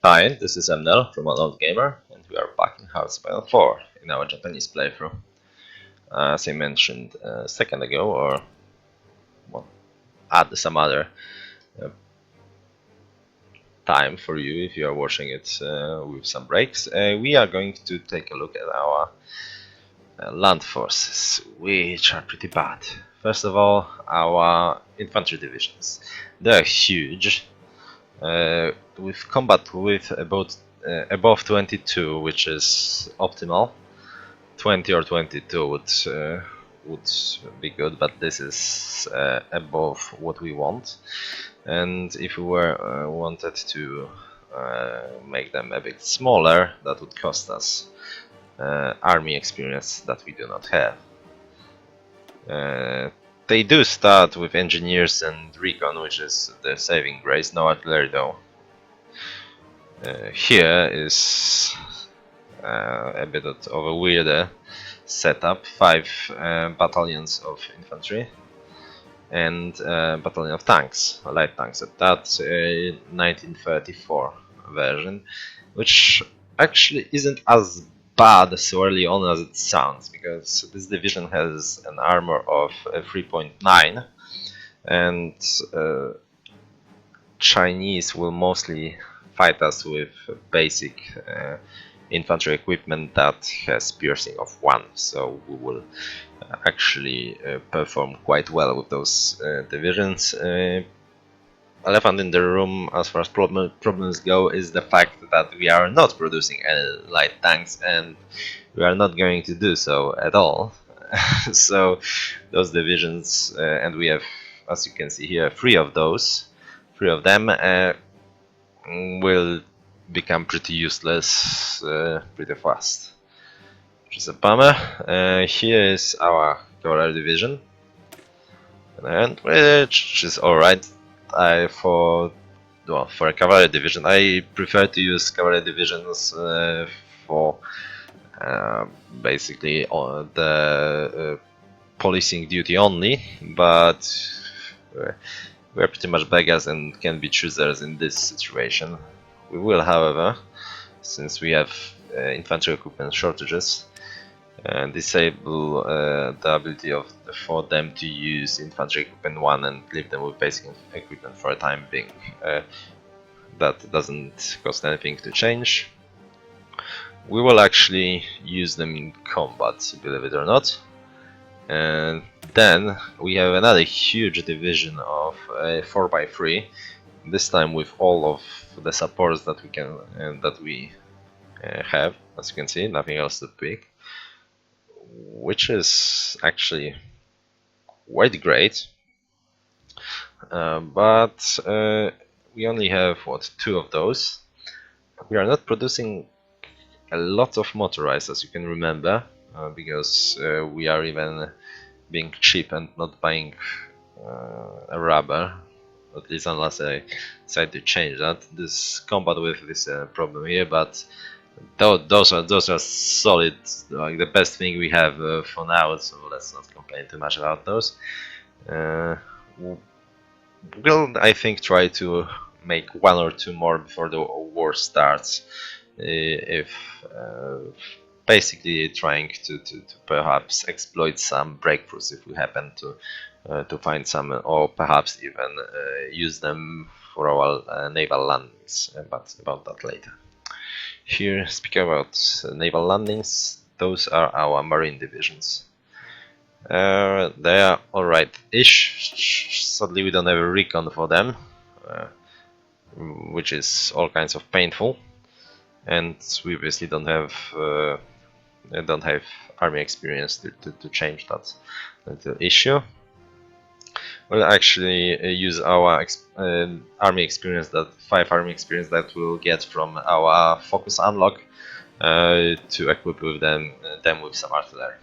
Hi, this is Emnel from Old Gamer, and we are back in Hearts of Iron 4 in our Japanese playthrough. As I mentioned a second ago, or well, add some other uh, time for you if you are watching it with some breaks, we are going to take a look at our land forces, which are pretty bad. First of all, our infantry divisions. They're huge. With combat with about above 22, which is optimal. 20 or 22 would be good, but this is above what we want. And if we were wanted to make them a bit smaller, that would cost us army experience that we do not have. They do start with engineers and recon, which is the saving grace. No artillery though. Here is a bit of a weirder setup. 5 battalions of infantry and battalion of tanks, light tanks. That's a 1934 version, which actually isn't as bad so early on as it sounds, because this division has an armor of 3.9, and Chinese will mostly fight us with basic infantry equipment that has piercing of 1, so we will actually perform quite well with those divisions. Elephant in the room as far as problems go is the fact that we are not producing any light tanks, and we are not going to do so at all. So those divisions, and we have, as you can see here, 3 of those. 3 of them will become pretty useless pretty fast, which is a bummer. Here is our cavalry division, and which is alright. For a cavalry division, I prefer to use cavalry divisions for basically the policing duty only, but we're pretty much beggars and can be choosers in this situation. We will, however, since we have infantry equipment shortages, disable the ability for them to use infantry equipment 1 and leave them with basic equipment for a time being. That doesn't cost anything to change. We will actually use them in combat, believe it or not. And then we have another huge division of 4x3, this time with all of the supports that we can have. As you can see, nothing else to pick, which is actually quite great. But we only have 2 of those. We are not producing a lot of motorized, as you can remember, because we are even being cheap and not buying a rubber, at least unless I decide to change that. This combat with this problem here, but those are solid, like the best thing we have for now, so let's not complain too much about those. We'll, I think, try to make 1 or 2 more before the war starts, if basically trying to perhaps exploit some breakthroughs if we happen to find some, or perhaps even use them for our naval landings, but about that later. Here, speaking about naval landings, those are our marine divisions. They are alright-ish. Sadly, we don't have a recon for them, which is all kinds of painful, and we obviously don't have army experience to change that issue. We'll actually use our army experience, that 5 army experience that we'll get from our focus unlock, to equip with them with some artillery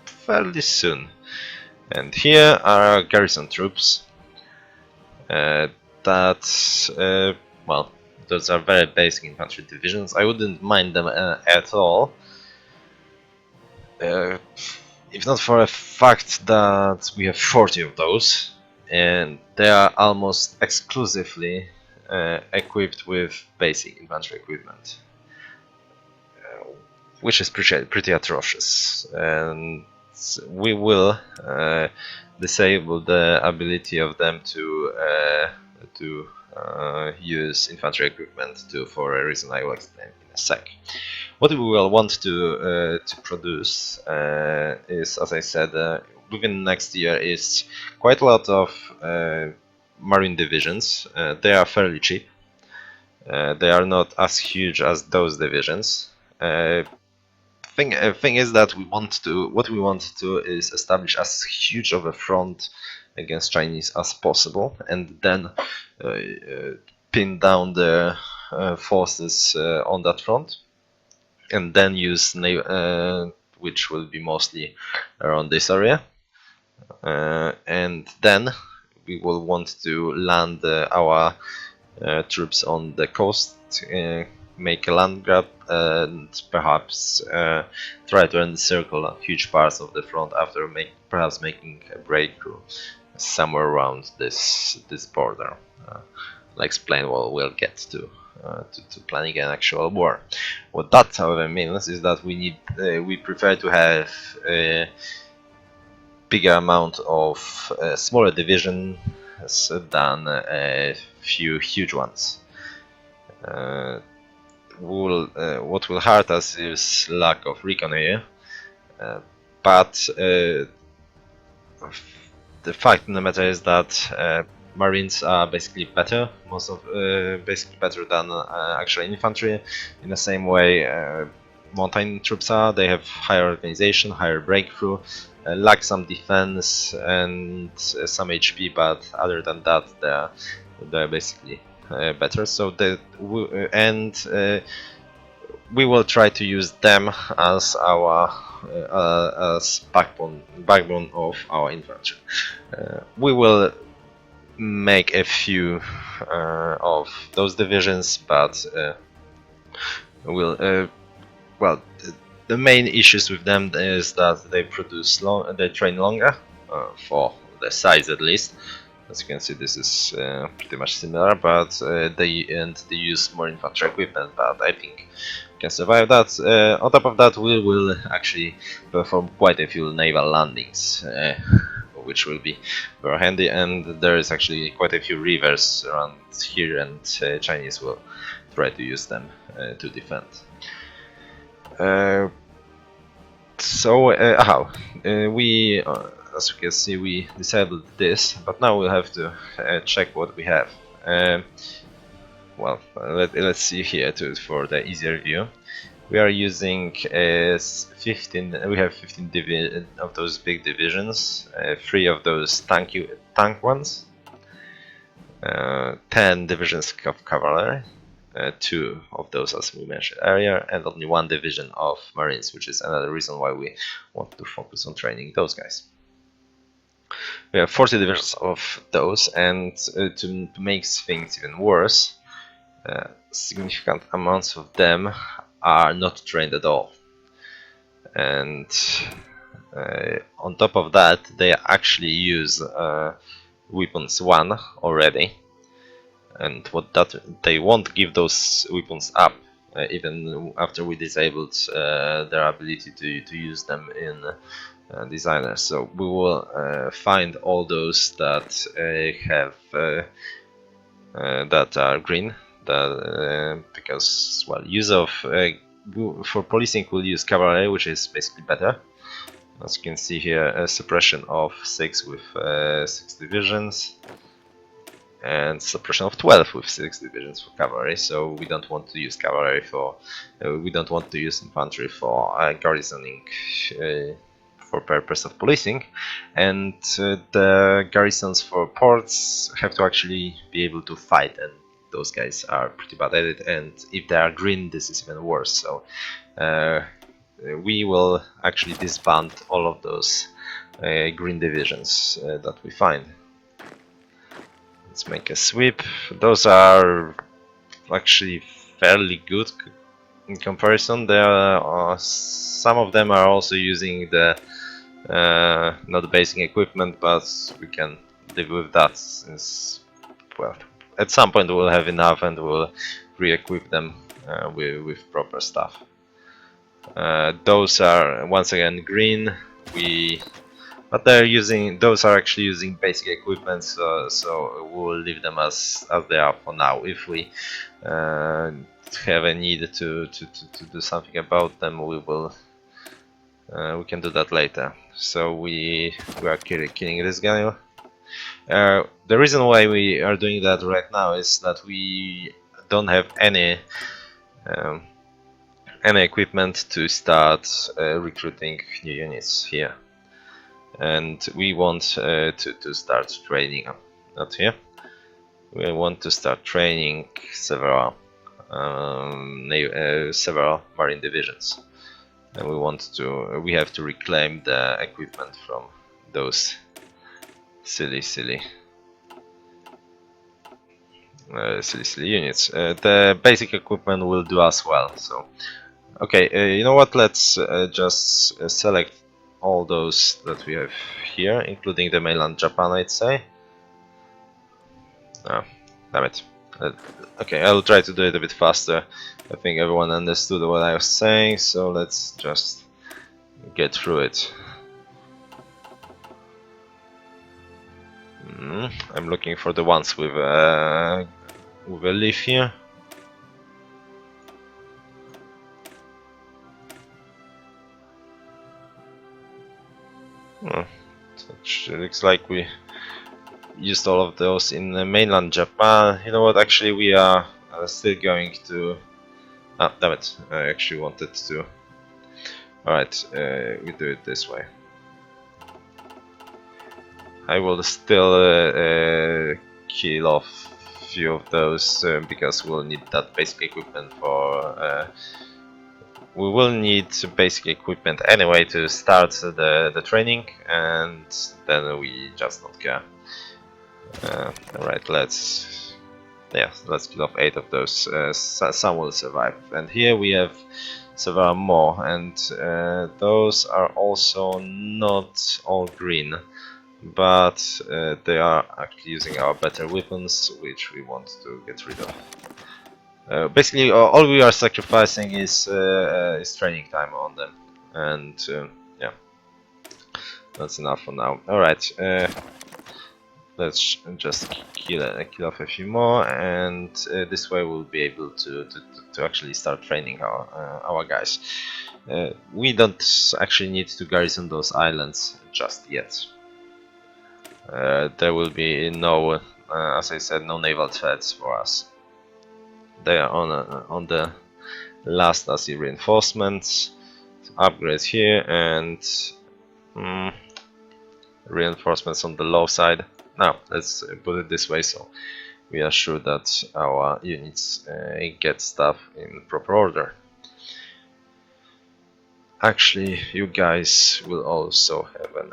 fairly soon. And here are our garrison troops. Well, those are very basic infantry divisions. I wouldn't mind them at all, if not for a fact that we have 40 of those, and they are almost exclusively equipped with basic infantry equipment, which is pretty atrocious, and we will disable the ability of them to use infantry equipment for a reason I will explain in a sec. What we will want to produce is, as I said, within next year is quite a lot of marine divisions. They are fairly cheap. They are not as huge as those divisions. Thing is that what we want to do is establish as huge of a front against Chinese as possible, and then pin down the forces on that front, and then use which will be mostly around this area, and then we will want to land our troops on the coast, make a land grab, and perhaps try to encircle huge parts of the front after perhaps making a breakthrough somewhere around this border. I'll explain what we'll get to planning an actual war. What that, however, means is that we prefer to have a bigger amount of smaller divisions than a few huge ones. What will hurt us is lack of recon here, but the fact in the matter is that Marines are basically better, basically better than actual infantry. In the same way, mountain troops are. They have higher organization, higher breakthrough, lack some defense and some HP, but other than that, they're basically better. So we will try to use them as our as backbone of our infantry. We will make a few of those divisions, but well, the main issues with them is that they train longer, for the size at least. As you can see, this is pretty much similar, but they use more infantry equipment. But I think we can survive that. On top of that, we will actually perform quite a few naval landings, which will be very handy. And there is actually quite a few rivers around here, and Chinese will try to use them to defend. We as you can see, we disabled this, but now we'll have to check what we have. Well, let's see here for the easier view. We are using 15. We have 15 of those big divisions, 3 of those tank ones, 10 divisions of cavalry, 2 of those, as we mentioned earlier, and only 1 division of marines, which is another reason why we want to focus on training those guys. We have 40 divisions of those, and to make things even worse, significant amounts of them are not trained at all. And on top of that, they actually use weapons 1 already, and they won't give those weapons up even after we disabled their ability to use them in designers. So we will find all those that have that are green, because use of for policing we'll use cavalry, which is basically better. As you can see here, a suppression of 6 with 6 divisions, and suppression of 12 with 6 divisions for cavalry. So we don't want to use cavalry for we don't want to use infantry for garrisoning for purpose of policing, and the garrisons for ports have to actually be able to fight, and those guys are pretty bad at it, and if they are green, this is even worse. So we will actually disband all of those green divisions that we find. Let's make a sweep. Those are actually fairly good in comparison. There are some of them are also using the not basic equipment, but we can live with that since, well, at some point we'll have enough and we'll re-equip them with proper stuff. Those are once again green. But those are actually using basic equipment, so we'll leave them as they are for now. If we have a need to do something about them, we can do that later. So we are killing this guy. The reason why we are doing that right now is that we don't have any equipment to start recruiting new units here, and we want to start training. Not here. We want to start training several marine divisions, and we have to reclaim the equipment from those silly units. The basic equipment will do as well. So, okay, you know what? Let's just select all those that we have here, including the mainland Japan, I'd say. Oh, damn it. Okay, I'll try to do it a bit faster. I think everyone understood what I was saying, so let's just get through it. I'm looking for the ones with a leaf here. It looks like we used all of those in mainland Japan. You know what? Actually, we are still going to. Ah, damn it! I actually wanted to. Alright, we do it this way. I will still kill off a few of those because we'll need that basic equipment for. We will need basic equipment anyway to start the training, and then we just don't care. Alright, let's kill off 8 of those. Some will survive, and here we have several more, and those are also not all green, but they are actually using our better weapons, which we want to get rid of. Basically, all we are sacrificing is training time on them, and yeah, that's enough for now. Alright, let's just kill off a few more, and this way we'll be able to actually start training our guys. We don't actually need to garrison those islands just yet. There will be no, as I said, no naval threats for us. They are on the last Nazi reinforcements. Upgrades here, and reinforcements on the low side. Now, let's put it this way, so we are sure that our units get stuff in proper order. Actually, you guys will also have an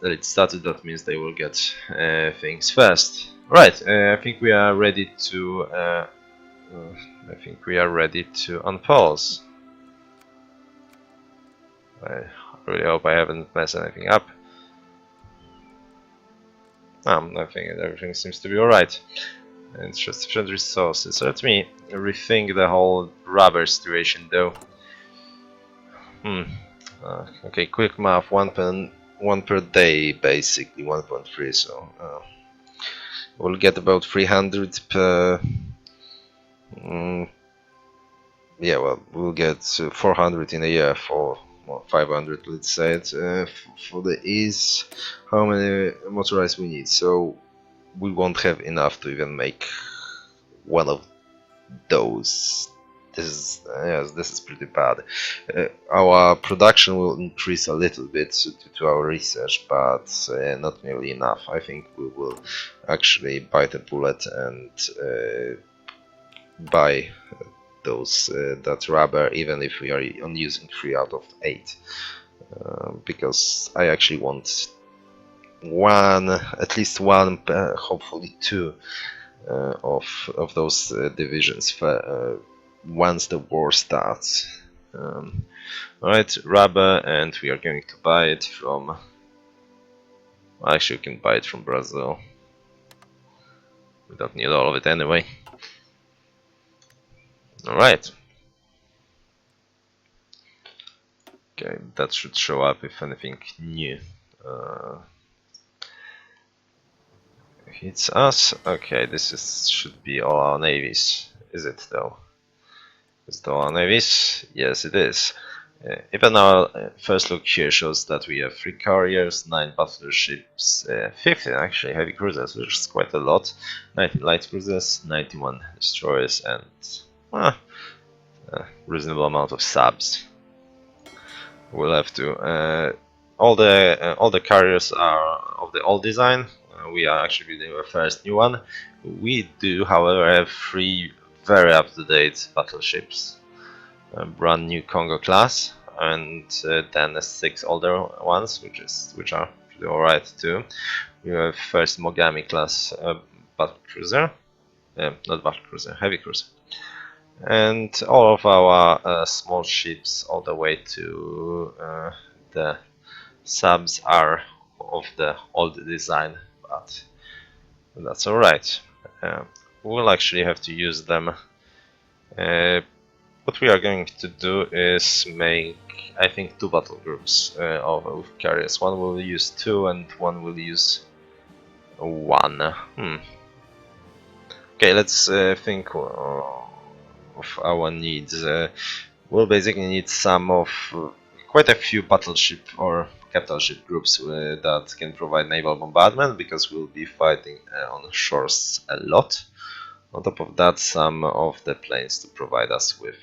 elite status. That means they will get things first. Right, I think we are ready to. Unpause. I really hope I haven't messed anything up. I think everything seems to be alright. It's just sufficient resources. Let me rethink the whole rubber situation though. Okay, quick math, one per day, basically 1.3, so we'll get about 300 per. Yeah, well, we'll get 400 in a year for 500, let's say it. For the ease, how many motorized we need? So we won't have enough to even make one of those. This is pretty bad. Our production will increase a little bit to our research, but not nearly enough. I think we will actually bite a bullet and buy that rubber, even if we are only using 3 out of 8, because I actually want at least one, hopefully 2 of those divisions once the war starts. Alright, rubber, and we are going to buy it from. Actually, we can buy it from Brazil. We don't need all of it anyway. Alright. Okay, that should show up if anything new hits us. Okay, should be all our navies. Is it though? Is it all our navies? Yes, it is. Even our first look here shows that we have 3 carriers, 9 battleships, 15 actually heavy cruisers, which is quite a lot, 19 light cruisers, 91 destroyers, and a reasonable amount of subs. We'll have to. All the carriers are of the old design. We are actually building our first new one. We do, however, have 3 very up-to-date battleships. Brand new Congo class, and then 6 older ones, which are pretty alright too. We have first Mogami class battle cruiser, not battle cruiser, heavy cruiser, and all of our small ships, all the way to the subs, are of the old design, but that's alright. We'll actually have to use them. What we are going to do is make, I think, 2 battle groups of carriers. One will use 2 and one will use 1. Okay, let's think of our needs. We'll basically need quite a few battleship or capital ship groups that can provide naval bombardment, because we'll be fighting on shores a lot. On top of that, some of the planes to provide us with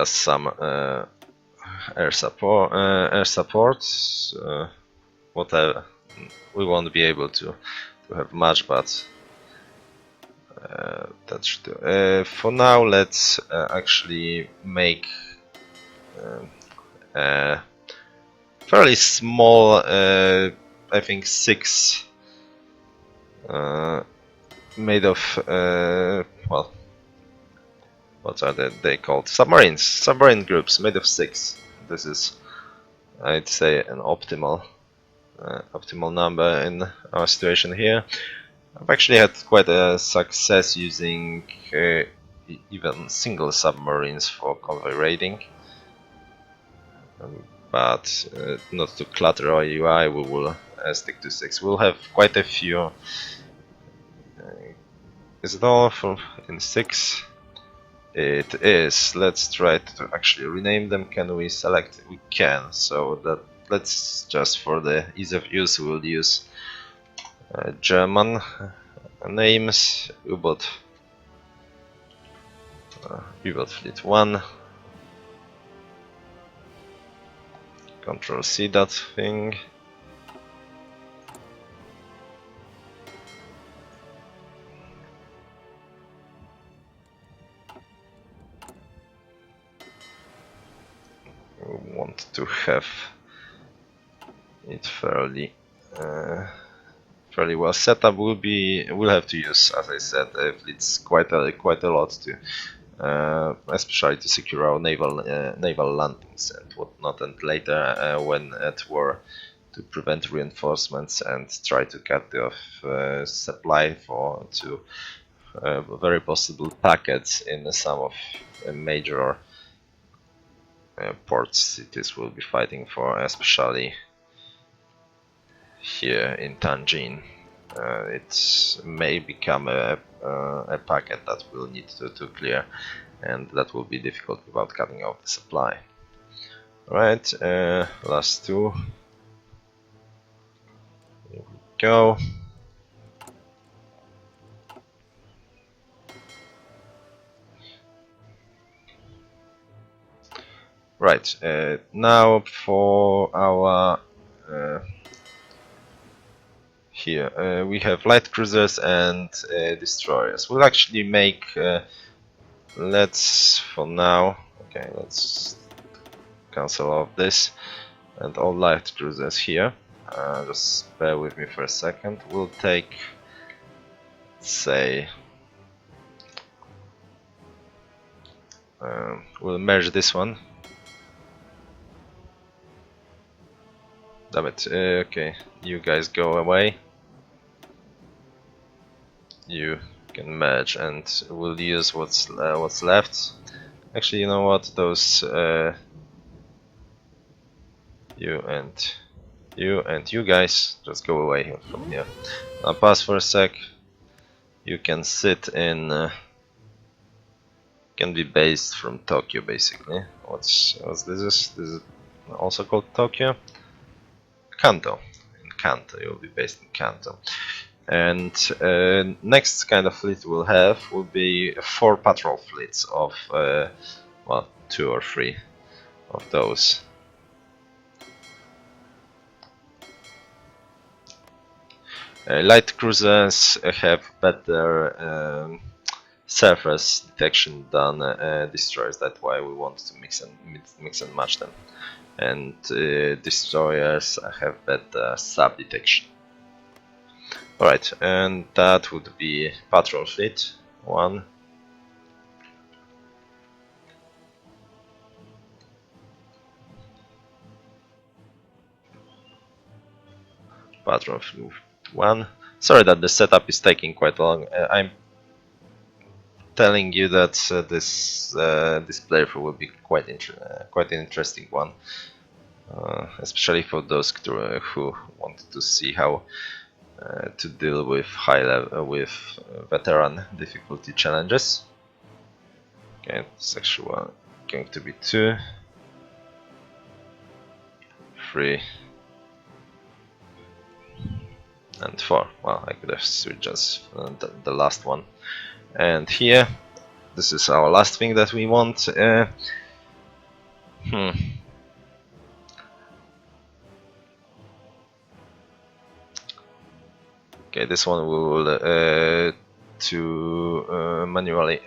some air support. Whatever, we won't be able to have much, but that should do. For now, let's actually make fairly small, I think 6 made of well, what are they called? Submarine groups made of 6. This is, I'd say, an optimal number in our situation here. I've actually had quite a success using even single submarines for convoy raiding, but not to clutter our UI, we will stick to 6. We'll have quite a few. Is it all in 6? It is. Let's try to actually rename them. Can we select? We can. So let's just, for the ease of use, we'll use German names. U-boat Fleet 1. Control C that thing. We want to have it fairly well set up. We'll have to use, as I said, fleets quite a lot to, especially to secure our naval landings and whatnot, and later when at war, to prevent reinforcements and try to cut off supply to very possible packets in some of major port cities we'll be fighting for, especially here in Tanjin. It may become a packet that we'll need to clear, and that will be difficult without cutting off the supply. Alright, last 2. Here we go. Right, now for our here we have light cruisers and destroyers. We'll actually make let's cancel off this and all light cruisers here. Just bear with me for a second. We'll take, say, we'll merge this one. Damn it, okay, you guys go away. you can merge, and we'll use what's left. Actually, you know what? Those you guys just go away from here. Now pass for a sec. You can sit in. Can be based from Tokyo, basically. What's this is? This is also called Tokyo. Kanto. In Kanto, you'll be based in Kanto. And next kind of fleet we'll have will be 4 patrol fleets of, well, 2 or 3 of those. Light cruisers have better surface detection than destroyers. That's why we want to mix and match them. And destroyers have better sub detection. Alright, and that would be patrol fleet 1. Patrol fleet 1. Sorry that the setup is taking quite long. I'm telling you that this playthrough will be quite an interesting one, especially for those who wanted to see how to deal with veteran difficulty challenges. Okay, it's actually going to be 2, 3, and 4. Well, I could have switched just the last one. And here, this is our last thing that we want. Okay, this one we will manually.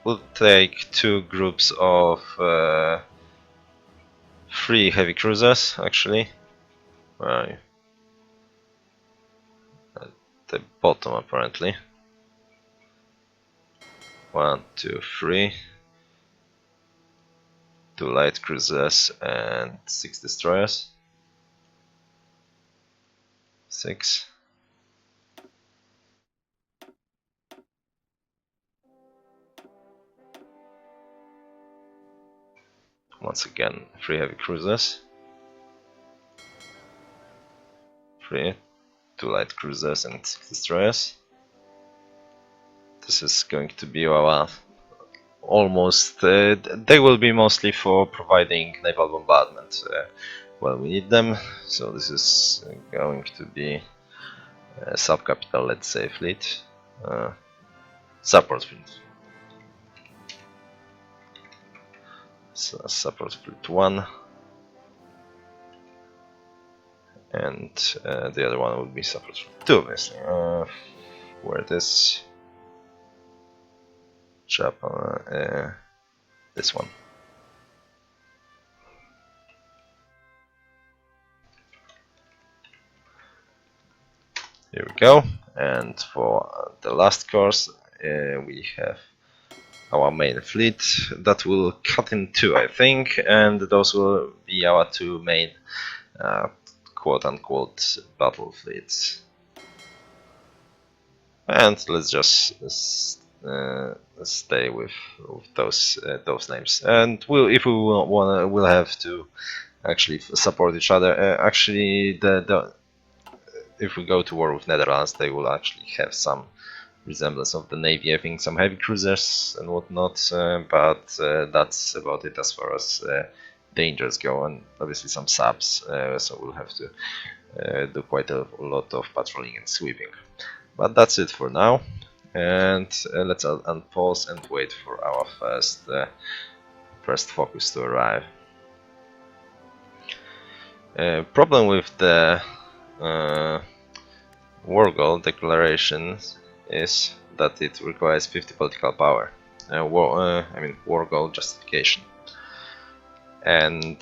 We'll take 2 groups of 3 heavy cruisers, actually. Where are you? At the bottom, apparently. 1, 2, 3. 2 light cruisers and 6 destroyers. 6. Once again, 3 heavy cruisers. 3. 2 light cruisers and 6 destroyers. This is going to be our almost. They will be mostly for providing naval bombardment when we need them. So this is going to be a subcapital, let's say, fleet. Support fleet. So support fleet 1. And the other one would be support fleet 2, obviously. Where it is. Japan, this one. Here we go. And for the last course, we have our main fleet that will cut in 2, I think, and those will be our 2 main quote-unquote battle fleets. And let's just stay with those names. And we'll have to actually support each other. Actually, if we go to war with Netherlands, they will actually have some resemblance of the navy. I think some heavy cruisers and whatnot, but that's about it as far as dangers go, and obviously some subs. So we'll have to do quite a lot of patrolling and sweeping. But that's it for now, and let's unpause and wait for our first focus to arrive. Problem with the war goal declaration is that it requires 50 political power. War goal justification, and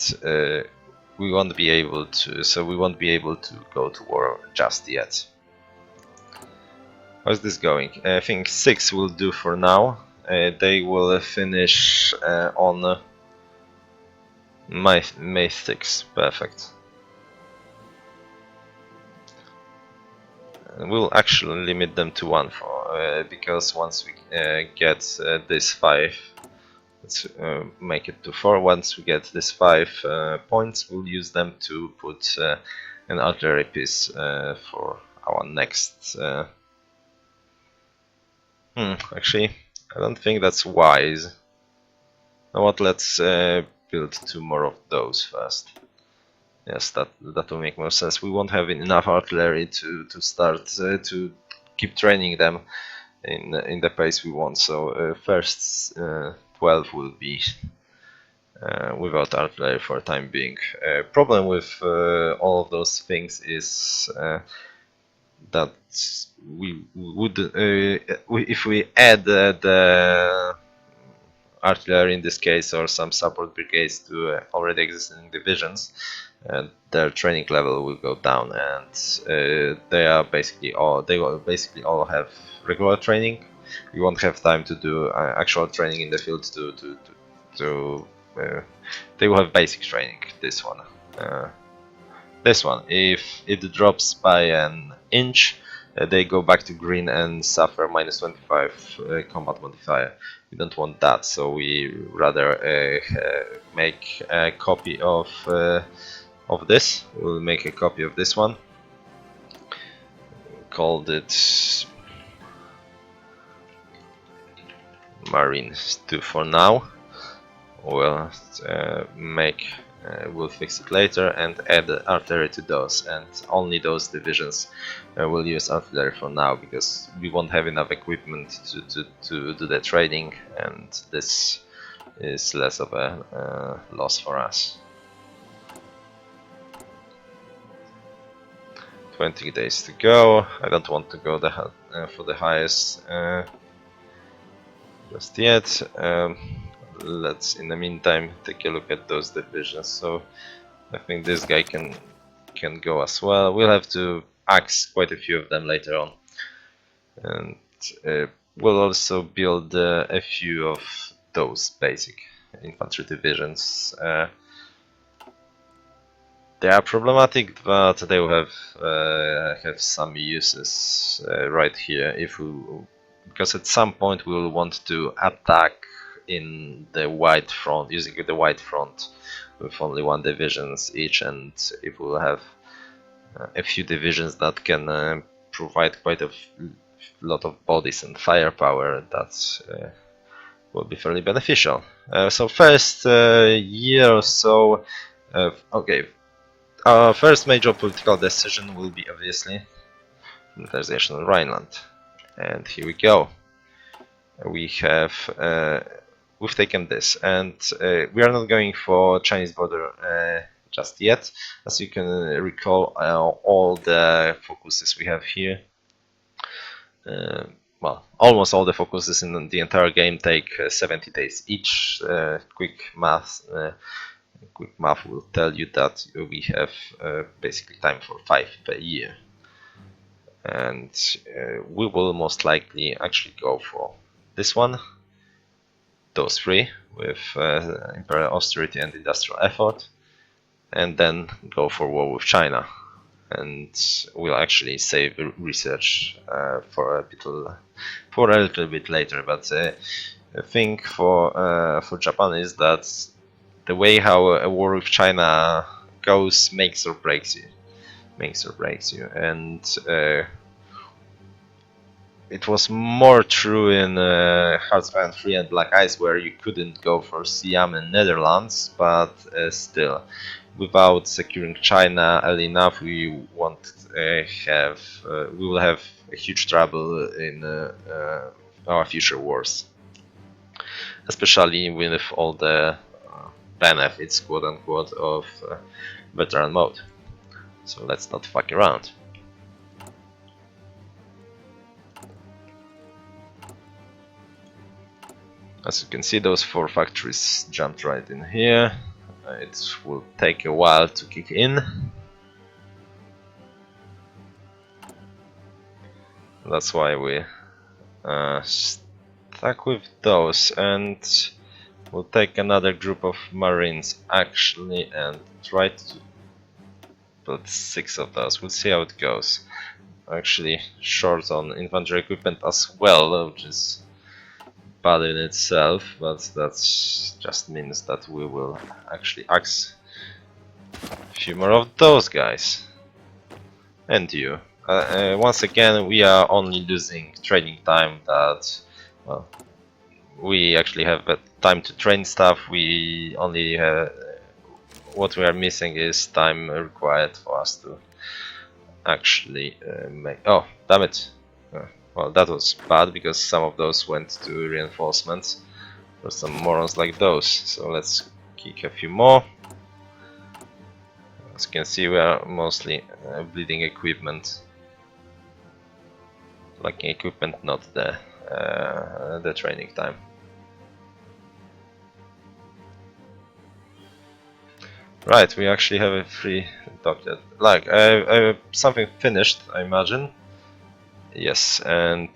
we won't be able to. So we won't be able to go to war just yet. How's this going? I think 6 will do for now. They will finish on May 6. Perfect. And we'll actually limit them to 1 for because once we get this 5, let's make it to 4. Once we get this 5 points, we'll use them to put an artillery piece for our next. Actually, I don't think that's wise. You know what? Let's build 2 more of those first. Yes, that will make more sense. We won't have enough artillery to start to keep training them in the pace we want. So first 12 will be without artillery for the time being. Problem with all of those things is that we would if we add the artillery in this case or some support brigades to already existing divisions, their training level will go down, and they will basically all have regular training. We won't have time to do actual training in the field. They will have basic training. This one, if it drops by an inch, they go back to green and suffer -25 combat modifier. We don't want that, so we rather make a copy of this. We'll make a copy of this one. Called it Marine 2 for now. We'll we'll fix it later and add artillery to those, and only those divisions will use artillery for now, because we won't have enough equipment to do the trading, and this is less of a loss for us. 20 days to go. I don't want to go for the highest just yet. Let's in the meantime take a look at those divisions. So I think this guy can go as well. We'll have to axe quite a few of them later on, and we'll also build a few of those basic infantry divisions. They are problematic, but they will have some uses right here because at some point we will want to attack in the wide front, using the wide front with only 1 divisions each, and if we'll have a few divisions that can provide quite a lot of bodies and firepower, that will be fairly beneficial. So first year or so, okay, our first major political decision will be obviously militarization of Rhineland, and here we go. We've taken this, and we are not going for Chinese border just yet. As you can recall, all the focuses we have here, well, almost all the focuses in the entire game take 70 days each. Quick math will tell you that we have basically time for 5 per year, and we will most likely actually go for this one, those 3 with imperial austerity and industrial effort, and then go for war with China, and we'll actually save research for a little bit later. But the thing for Japan is that the way how a war with China goes makes or breaks you, and it was more true in Hearts 3 and Black Ice, where you couldn't go for Siam and Netherlands, but still, without securing China early enough, we will have a huge trouble in our future wars, especially with all the benefits, quote unquote, of veteran mode. So let's not fuck around. As you can see, those 4 factories jumped right in here. It will take a while to kick in. That's why we stuck with those, and we'll take another group of Marines actually and try to build 6 of those. We'll see how it goes. actually short on infantry equipment as well, which is bad in itself, but that just means that we will actually axe a few more of those guys. And you. Once again, we are only losing training time that, well, we actually have time to train stuff. We only what we are missing is time required for us to actually make. Oh, damn it! Well, that was bad because some of those went to reinforcements for some morons like those. So let's kick a few more. As you can see, we are mostly bleeding equipment. Lacking equipment, not the training time. Right, we actually have a free docket. Like, something finished, I imagine. Yes, and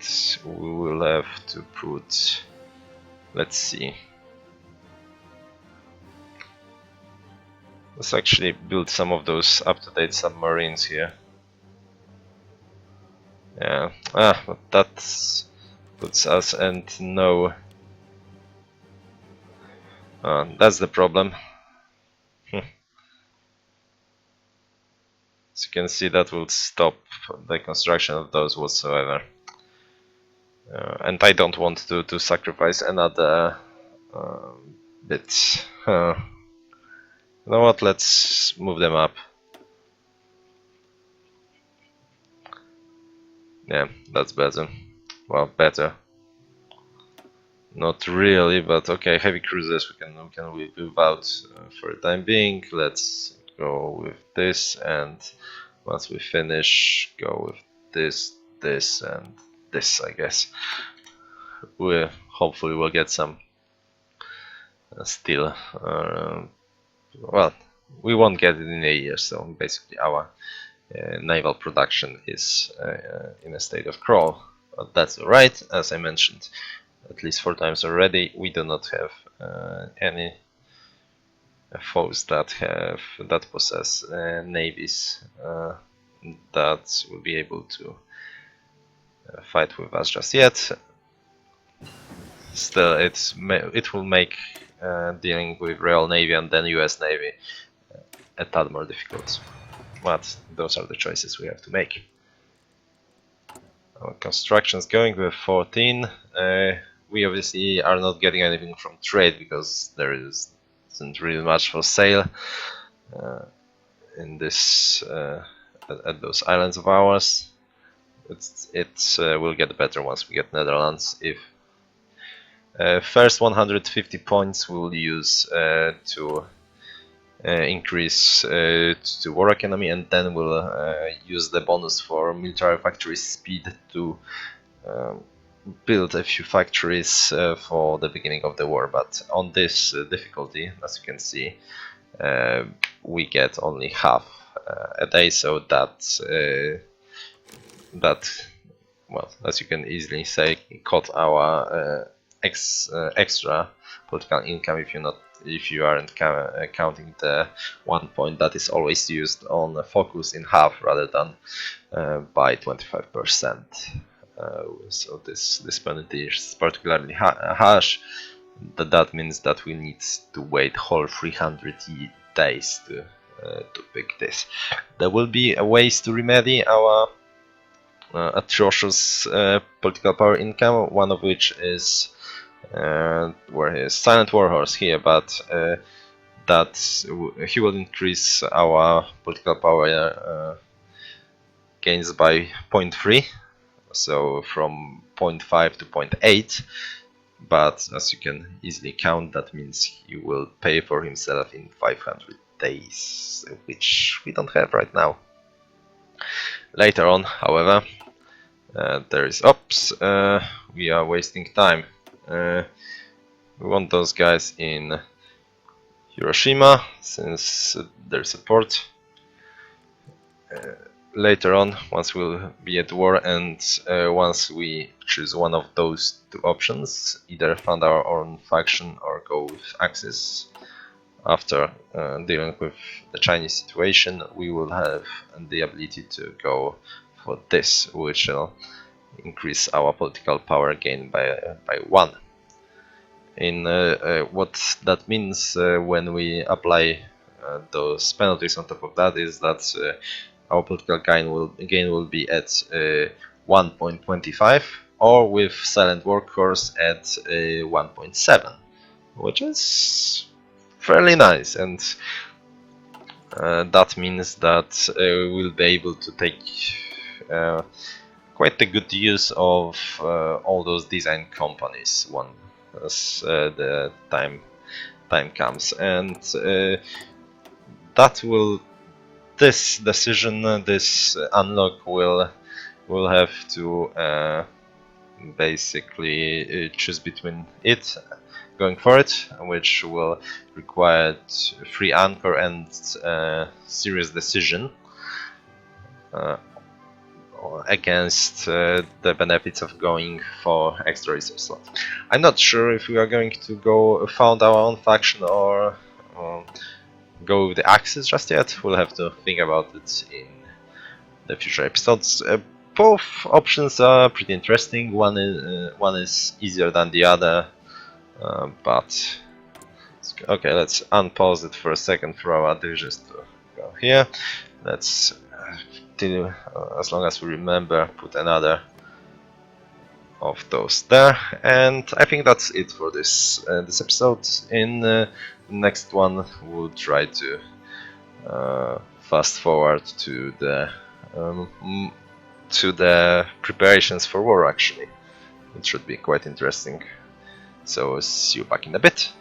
we will have to put. Let's see. Let's actually build some of those up-to-date submarines here. Yeah, but that puts us and no. That's the problem. As you can see, that will stop the construction of those whatsoever. And I don't want to sacrifice another bit. You know what, let's move them up. Yeah, that's better. Well, better. Not really, but okay, heavy cruisers we can live without for the time being. Let's go with this, and once we finish, go with this, and this, I guess. We hopefully will get some steel. Well, we won't get it in a year, so basically our naval production is in a state of crawl. But that's alright, as I mentioned at least 4 times already. We do not have any foes that possess navies that will be able to fight with us just yet. Still, it will make dealing with Royal Navy and then US Navy a tad more difficult. But those are the choices we have to make. Our construction's going with 14. We obviously are not getting anything from trade because there isn't really much for sale in this at those islands of ours. It will get better once we get Netherlands. If first 150 points we'll use to increase to war economy, and then we'll use the bonus for military factory speed to build a few factories for the beginning of the war. But on this difficulty, as you can see, we get only half a day, so that well, as you can easily say, cut our extra political income if you aren't counting the 1 point that is always used on focus in half rather than by 25%. So this penalty is particularly harsh. That means that we need to wait whole 300 days to pick this. There will be ways to remedy our atrocious political power income, one of which is where is Silent Warhorse here, but that he will increase our political power gains by 0.3, so from 0.5 to 0.8. But as you can easily count, that means he will pay for himself in 500 days, which we don't have right now. Later on, however, there is ops. We are wasting time. We want those guys in Hiroshima, since there's a port. Later on, once we'll be at war, and once we choose one of those 2 options, either fund our own faction or go with Axis, after dealing with the Chinese situation, we will have the ability to go for this, which will increase our political power gain by 1. In what that means when we apply those penalties on top of that is that our political gain will be at 1.25, or with silent workforce at 1.7, which is fairly nice, and that means that we'll be able to take quite a good use of all those design companies as the time comes, and that will this decision, this unlock will have to basically choose between it going for it, which will require free anchor and serious decision against the benefits of going for extra research slot. I'm not sure if we are going to go found our own faction or go with the Axis just yet. We'll have to think about it in the future episodes. Both options are pretty interesting. One is easier than the other, but okay, let's unpause it for a second for our divisions to go here. Let's as long as we remember, put another of those there, and I think that's it for this episode. In the next one, we'll try to fast forward to the preparations for war. Actually, it should be quite interesting. So see you back in a bit.